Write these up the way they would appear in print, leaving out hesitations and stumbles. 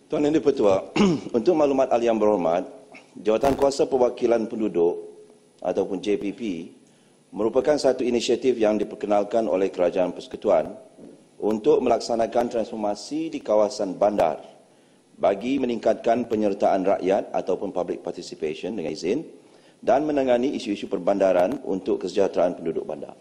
Tuan Yang Di-Pertua, untuk maklumat ahli yang berhormat, Jawatan Kuasa Perwakilan Penduduk ataupun JPP merupakan satu inisiatif yang diperkenalkan oleh Kerajaan Persekutuan untuk melaksanakan transformasi di kawasan bandar bagi meningkatkan penyertaan rakyat ataupun public participation dengan izin dan menangani isu-isu perbandaran untuk kesejahteraan penduduk bandar.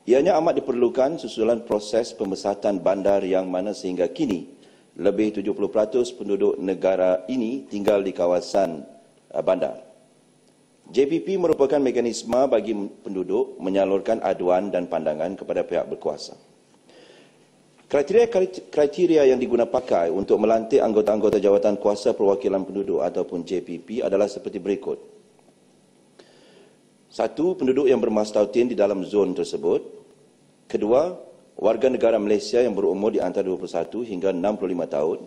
Ianya amat diperlukan susulan proses pembesatan bandar yang mana sehingga kini lebih 70% penduduk negara ini tinggal di kawasan bandar. JPP merupakan mekanisme bagi penduduk menyalurkan aduan dan pandangan kepada pihak berkuasa. Kriteria yang diguna pakai untuk melantik anggota-anggota Jawatan Kuasa Perwakilan Penduduk ataupun JPP adalah seperti berikut. 1. Penduduk yang bermastautin di dalam zon tersebut. 2. Warga negara Malaysia yang berumur di antara 21 hingga 65 tahun.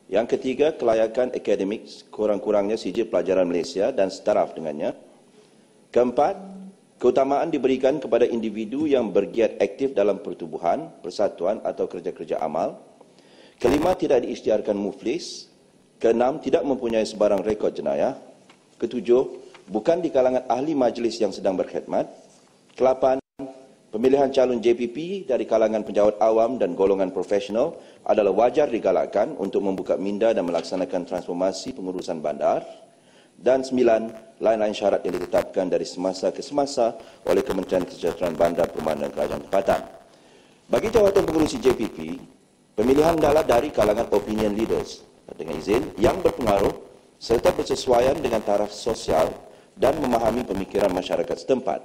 Yang ketiga, kelayakan akademik kurang-kurangnya sijil pelajaran Malaysia dan setaraf dengannya. 4. Keutamaan diberikan kepada individu yang bergiat aktif dalam pertubuhan, persatuan atau kerja-kerja amal. 5. Tidak diisytiharkan muflis. 6. Tidak mempunyai sebarang rekod jenayah. 7. Bukan di kalangan ahli majlis yang sedang berkhidmat. 8. Pemilihan calon JPP dari kalangan penjawat awam dan golongan profesional adalah wajar digalakkan untuk membuka minda dan melaksanakan transformasi pengurusan bandar. Dan 9. Lain-lain syarat yang ditetapkan dari semasa ke semasa oleh Kementerian Kesejahteraan Bandar, Perumahan dan Kerajaan Tempatan. Bagi jawatan pengurusi JPP, pemilihan adalah dari kalangan opinion leaders dengan izin yang berpengaruh serta bersesuaian dengan taraf sosial dan memahami pemikiran masyarakat setempat.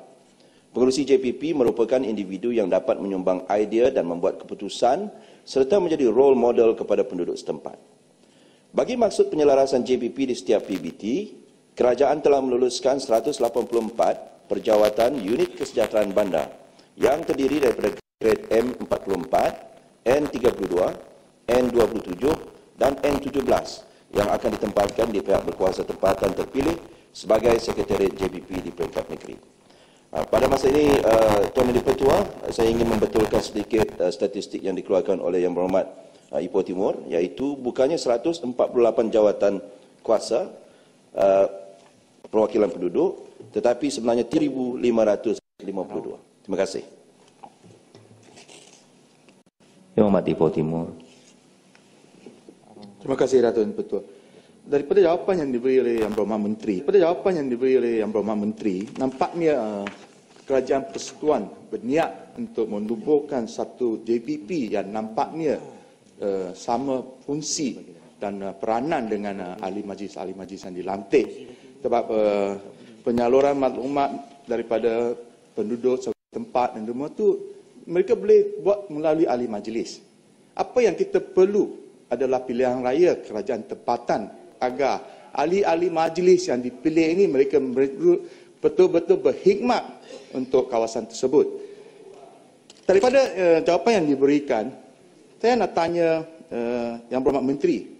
Pengurusi JPP merupakan individu yang dapat menyumbang idea dan membuat keputusan serta menjadi role model kepada penduduk setempat. Bagi maksud penyelarasan JPP di setiap PBT, kerajaan telah meluluskan 184 perjawatan unit kesejahteraan bandar yang terdiri daripada grade M44, N32, N27 dan N17 yang akan ditempatkan di pihak berkuasa tempatan terpilih sebagai Sekretariat JPP di peringkat negeri. Pada masa ini, Tuan Yang Di-Pertua, saya ingin membetulkan sedikit statistik yang dikeluarkan oleh Yang Berhormat Ipoh Timur, iaitu bukannya 148 jawatan kuasa perwakilan penduduk, tetapi sebenarnya 1,552. Terima kasih. Yang Berhormat Ipoh Timur. Terima kasih, Dato' Yang Di-Pertua. Daripada jawapan yang diberi oleh Yang Berhormat Menteri, nampaknya Kerajaan Persekutuan berniat untuk menubuhkan satu JPP yang nampaknya sama fungsi dan peranan dengan ahli majlis yang dilantik. Sebab penyaluran maklumat daripada penduduk setempat dan semua itu mereka boleh buat melalui ahli majlis. Apa yang kita perlu adalah pilihan raya kerajaan tempatan agar ahli-ahli majlis yang dipilih ini mereka betul-betul berhikmat untuk kawasan tersebut. Daripada jawapan yang diberikan, saya nak tanya Yang Berhormat Menteri,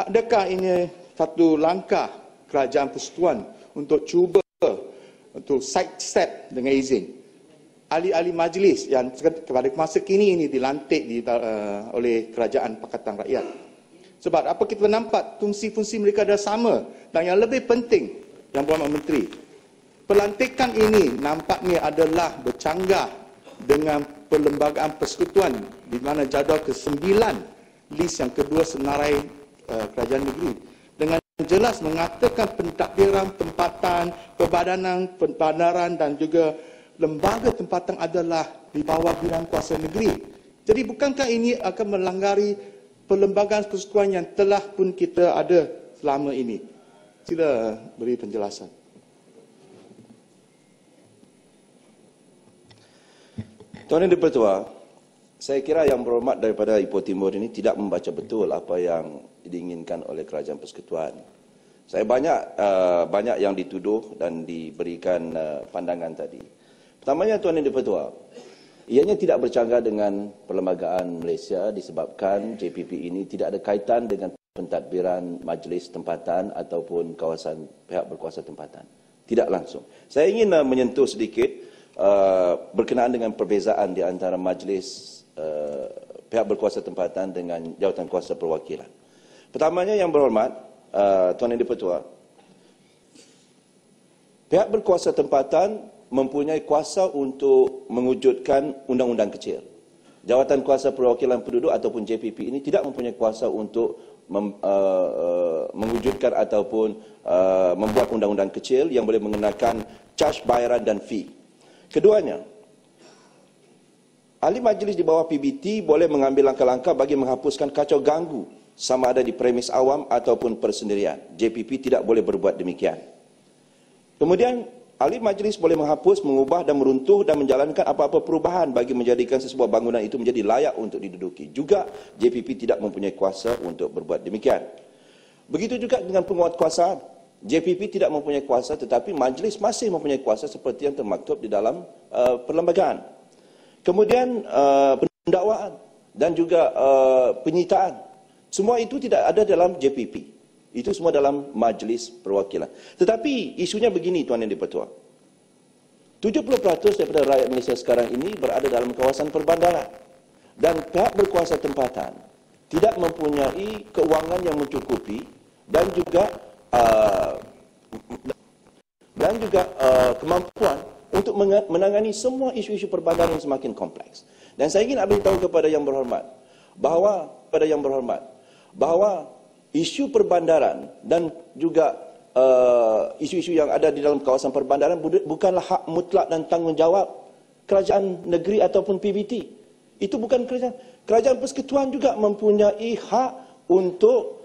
adakah ini satu langkah Kerajaan Persekutuan untuk cuba untuk side step dengan izin ahli-ahli majlis yang pada masa kini ini dilantik oleh Kerajaan Pakatan Rakyat? Sebab apa kita nampak fungsi-fungsi mereka adalah sama. Dan yang lebih penting, Yang Berhormat Menteri, pelantikan ini nampaknya adalah bercanggah dengan Perlembagaan Persekutuan di mana jadual ke-9 list yang kedua senarai kerajaan negeri dengan jelas mengatakan pentadbiran tempatan, perbadanan, perbandaran dan juga lembaga tempatan adalah di bawah bidang kuasa negeri. Jadi bukankah ini akan melanggari Perlembagaan Persekutuan yang telah pun kita ada selama ini? Sila beri penjelasan. Tuan Yang Di-Pertua, saya kira Yang Berhormat daripada Ipoh Timur ini tidak membaca betul apa yang diinginkan oleh Kerajaan Persekutuan. Saya banyak yang dituduh dan diberikan pandangan tadi. Pertamanya, Tuan Yang Di-Pertua, ianya tidak bercanggah dengan Perlembagaan Malaysia disebabkan JPP ini tidak ada kaitan dengan pentadbiran majlis tempatan ataupun kawasan pihak berkuasa tempatan. Tidak langsung. Saya ingin menyentuh sedikit berkenaan dengan perbezaan di antara majlis pihak berkuasa tempatan dengan jawatan kuasa perwakilan. Pertamanya yang berhormat, Tuan Yang di-Pertua, pihak berkuasa tempatan mempunyai kuasa untuk mewujudkan undang-undang kecil. Jawatan Kuasa Perwakilan Penduduk ataupun JPP ini tidak mempunyai kuasa untuk mewujudkan ataupun membuat undang-undang kecil yang boleh mengenakan charge bayaran dan fee. Keduanya, ahli majlis di bawah PBT boleh mengambil langkah-langkah bagi menghapuskan kacau ganggu sama ada di premis awam ataupun persendirian. JPP tidak boleh berbuat demikian. Kemudian, ahli majlis boleh menghapus, mengubah dan meruntuh dan menjalankan apa-apa perubahan bagi menjadikan sesebuah bangunan itu menjadi layak untuk diduduki. Juga JPP tidak mempunyai kuasa untuk berbuat demikian. Begitu juga dengan penguatkuasaan. JPP tidak mempunyai kuasa tetapi majlis masih mempunyai kuasa seperti yang termaktub di dalam perlembagaan. Kemudian pendakwaan dan juga penyitaan. Semua itu tidak ada dalam JPP. Itu semua dalam majlis perwakilan. Tetapi isunya begini, Tuan Yang di-Pertua. 70% daripada rakyat Malaysia sekarang ini berada dalam kawasan perbandaran. Dan pihak berkuasa tempatan tidak mempunyai keuangan yang mencukupi dan juga kemampuan untuk menangani semua isu-isu perbandaran yang semakin kompleks. Dan saya ingin beritahu kepada yang berhormat bahawa isu perbandaran dan juga isu-isu yang ada di dalam kawasan perbandaran bukanlah hak mutlak dan tanggungjawab kerajaan negeri ataupun PBT. Itu bukan kerajaan. Kerajaan Persekutuan juga mempunyai hak untuk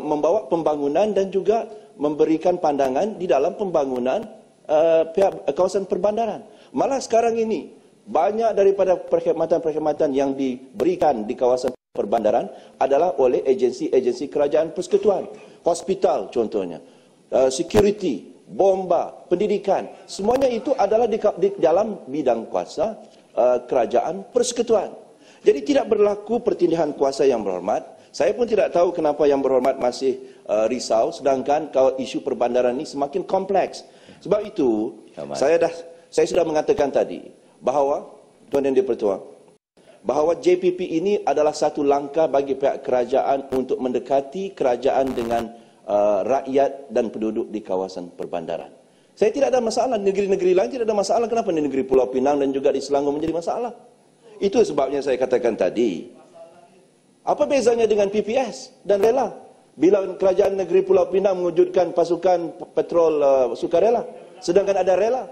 membawa pembangunan dan juga memberikan pandangan di dalam pembangunan pihak kawasan perbandaran. Malah sekarang ini banyak daripada perkhidmatan-perkhidmatan yang diberikan di kawasan perbandaran adalah oleh agensi-agensi kerajaan persekutuan. Hospital contohnya, security, bomba, pendidikan, semuanya itu adalah di dalam bidang kuasa kerajaan persekutuan. Jadi tidak berlaku pertindihan kuasa yang berhormat. Saya pun tidak tahu kenapa yang berhormat masih risau sedangkan isu perbandaran ini semakin kompleks. Sebab itu saya sudah mengatakan tadi bahawa Tuan Yang di-Pertua, bahawa JPP ini adalah satu langkah bagi pihak kerajaan untuk mendekati kerajaan dengan rakyat dan penduduk di kawasan perbandaran. Saya tidak ada masalah, negeri-negeri lain tidak ada masalah. Kenapa di negeri Pulau Pinang dan juga di Selangor menjadi masalah? Itu sebabnya saya katakan tadi. Apa bezanya dengan PPS dan rela? Bila kerajaan negeri Pulau Pinang mewujudkan pasukan patrol sukarela, sedangkan ada rela.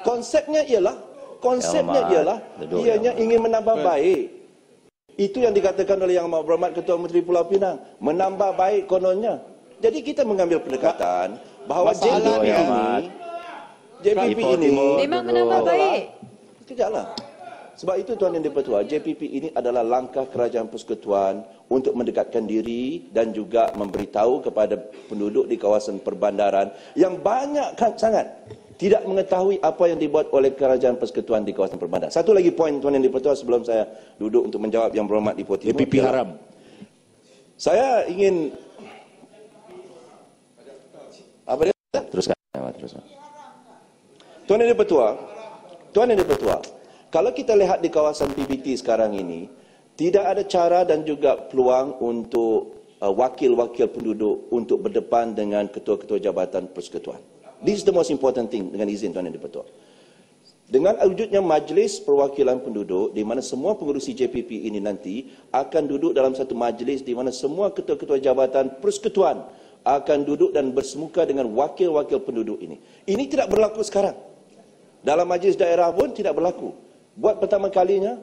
Konsepnya ialah ianya ingin menambah baik. Itu yang dikatakan oleh Yang Berhormat Ketua Menteri Pulau Pinang, menambah baik kononnya. Jadi kita mengambil pendekatan bahawa JPP ini memang menambah baik. Tidaklah. Sebab itu Tuan Yang di-Pertua, JPP ini adalah langkah kerajaan persekutuan untuk mendekatkan diri dan juga memberitahu kepada penduduk di kawasan perbandaran yang banyak sangat tidak mengetahui apa yang dibuat oleh kerajaan persekutuan di kawasan perbandaran. Satu lagi poin Tuan Yang di-Pertua sebelum saya duduk untuk menjawab Yang Berhormat di Pulau Timur. JPP haram. Saya ingin Teruskan. Tuan Yang di-Pertua, kalau kita lihat di kawasan PBT sekarang ini, tidak ada cara dan juga peluang untuk wakil-wakil penduduk untuk berdepan dengan ketua-ketua jabatan persekutuan. This is the most important thing, dengan izin Tuan Yang di-Pertua. Dengan wujudnya majlis perwakilan penduduk di mana semua pengurusi JPP ini nanti akan duduk dalam satu majlis di mana semua ketua-ketua jabatan persekutuan akan duduk dan bersemuka dengan wakil-wakil penduduk ini. Ini tidak berlaku sekarang. Dalam majlis daerah pun tidak berlaku. Buat pertama kalinya,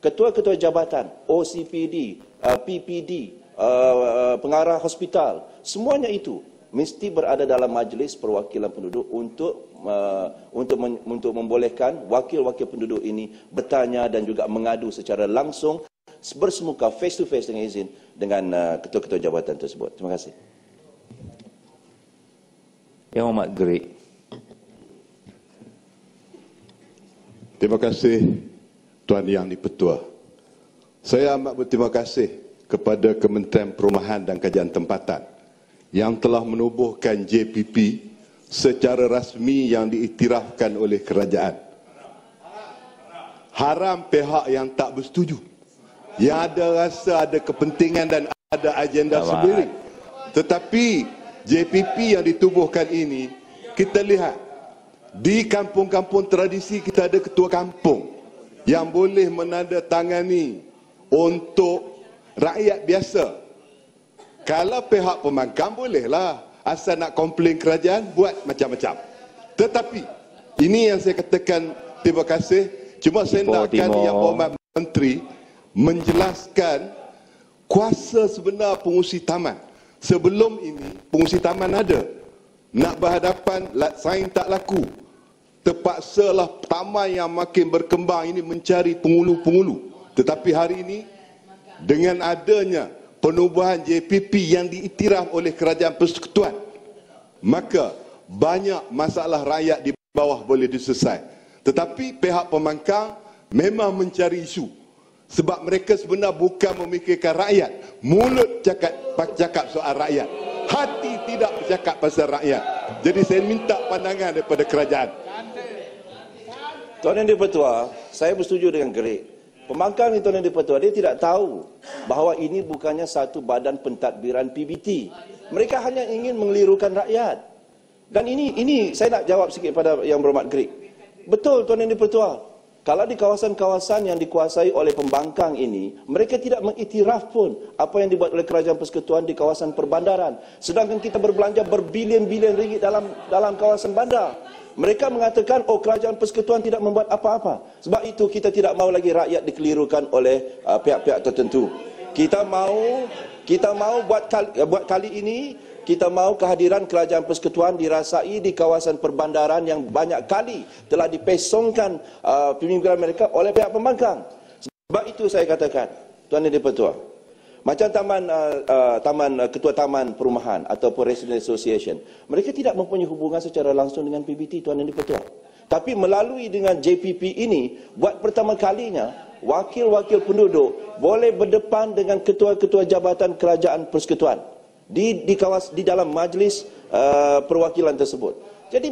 ketua-ketua jabatan, OCPD, PPD, pengarah hospital, semuanya itu mesti berada dalam majlis perwakilan penduduk untuk membolehkan wakil-wakil penduduk ini bertanya dan juga mengadu secara langsung bersemuka face to face dengan izin dengan ketua-ketua jabatan tersebut. Terima kasih. Yang Amat Gerik. Terima kasih Tuan Yang di-Pertua. Saya amat berterima kasih kepada Kementerian Perumahan dan Kajian Tempatan yang telah menubuhkan JPP secara rasmi yang diiktirafkan oleh kerajaan. Haram pihak yang tak bersetuju, yang ada rasa ada kepentingan dan ada agenda sendiri. Tetapi JPP yang ditubuhkan ini, kita lihat di kampung-kampung tradisi kita ada ketua kampung yang boleh menandatangani untuk rakyat biasa. Kalau pihak pembangkang bolehlah, asal nak komplain kerajaan buat macam-macam. Tetapi ini yang saya katakan, terima kasih. Cuma saya nakkan Yang Berhormat Menteri menjelaskan kuasa sebenar pengurusi taman. Sebelum ini pengurusi taman ada. Nak berhadapan, saing tak laku. Terpaksalah taman yang makin berkembang ini mencari pengulu-pengulu. Tetapi hari ini dengan adanya penubuhan JPP yang diiktiraf oleh Kerajaan Persekutuan, maka banyak masalah rakyat di bawah boleh diselesai. Tetapi pihak pembangkang memang mencari isu. Sebab mereka sebenarnya bukan memikirkan rakyat. Mulut cakap soal rakyat. Hati tidak bercakap pasal rakyat. Jadi saya minta pandangan daripada kerajaan. Tuan Yang di-Pertua, saya bersetuju dengan Greg. Pembangkang ni Tuan Yang di-Pertua, dia tidak tahu bahawa ini bukannya satu badan pentadbiran PBT. Mereka hanya ingin mengelirukan rakyat. Dan ini saya nak jawab sikit pada Yang Berhormat Greg. Betul Tuan Yang di-Pertua. Kalau di kawasan-kawasan yang dikuasai oleh pembangkang ini, mereka tidak mengiktiraf pun apa yang dibuat oleh Kerajaan Persekutuan di kawasan perbandaran. Sedangkan kita berbelanja berbilion-bilion ringgit dalam kawasan bandar. Mereka mengatakan, oh Kerajaan Persekutuan tidak membuat apa-apa. Sebab itu kita tidak mahu lagi rakyat dikelirukan oleh pihak-pihak tertentu. Kita mahu buat kali ini, kita mahu kehadiran Kerajaan Persekutuan dirasai di kawasan perbandaran yang banyak kali telah dipesongkan pemimpinan mereka oleh pihak pembangkang. Sebab itu saya katakan, Tuan Yang di-Pertua, macam Ketua Taman Perumahan ataupun Resident Association, mereka tidak mempunyai hubungan secara langsung dengan PBT, Tuan Yang di-Pertua. Tapi melalui dengan JPP ini, buat pertama kalinya, wakil-wakil penduduk boleh berdepan dengan ketua-ketua jabatan Kerajaan Persekutuan di dalam majlis perwakilan tersebut. Jadi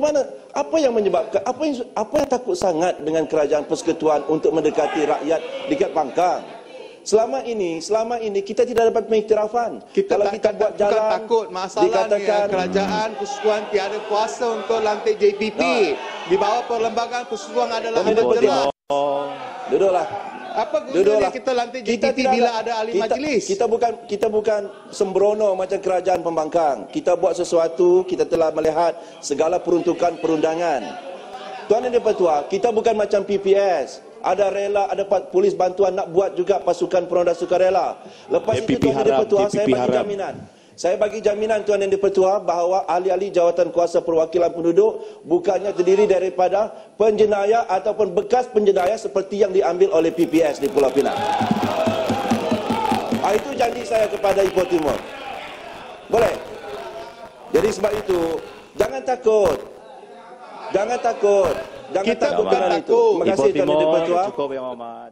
apa yang menyebabkan, apa yang takut sangat dengan Kerajaan Persekutuan untuk mendekati rakyat dekat pangkang? Selama ini kita tidak dapat pengiktirafan. Kalau kita buat jalan, bukan takut, masalahnya Kerajaan Persekutuan tiada kuasa untuk lantik JPP. Di bawah perlembagaan persekutuan adalah bergerak. Duduklah. Apa gunanya kita lantik JPP bila ada ahli majlis? Kita bukan sembrono macam kerajaan pembangkang. Kita buat sesuatu, kita telah melihat segala peruntukan perundangan. Tuan Yang di-Pertua, kita bukan macam PPS. Ada rela, ada polis bantuan nak buat juga pasukan peronda sukarela. Lepas itu Tuan Yang di-Pertua, saya bagi jaminan. Saya bagi jaminan Tuan Yang di-Pertua bahawa ahli-ahli jawatan kuasa perwakilan penduduk bukannya terdiri daripada penjenayah ataupun bekas penjenayah seperti yang diambil oleh PPS di Pulau Pinang. Itu janji saya kepada Ipoh Timur. Boleh? Jadi sebab itu, jangan takut. Jangan takut. Jangan takut dengan itu. Terima kasih Tuan Yang di-Pertua. Cukup Yang Hormat.